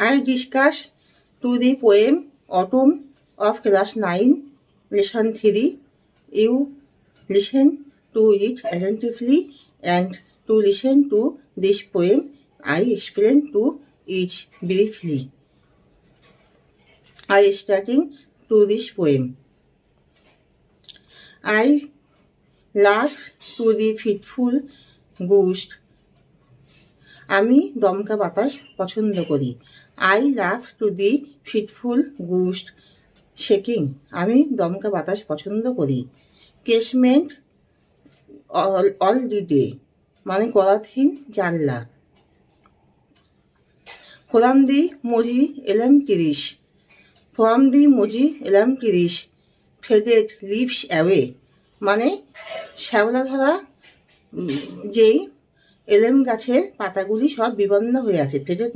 I discuss to the poem Autumn of class 9, lesson 3. You listen to it attentively, and to listen to this poem, I explain to it briefly. I starting to this poem. I love to the fitful ghost. আমি দমকা বাতাস পছন্দ করি। I love to the fitful ghost shaking. আমি দমকা বাতাস পছন্দ করি। Casement all the day মানে কলাথিন জানলা। From the moji elam tirish. From the moji elam tirish. Faded leaves away মানে শ্যাওলা ধরা যেই এলেম গাছের পাতাগুলি সব বিবন্ন হয়ে আছে। ফেডেড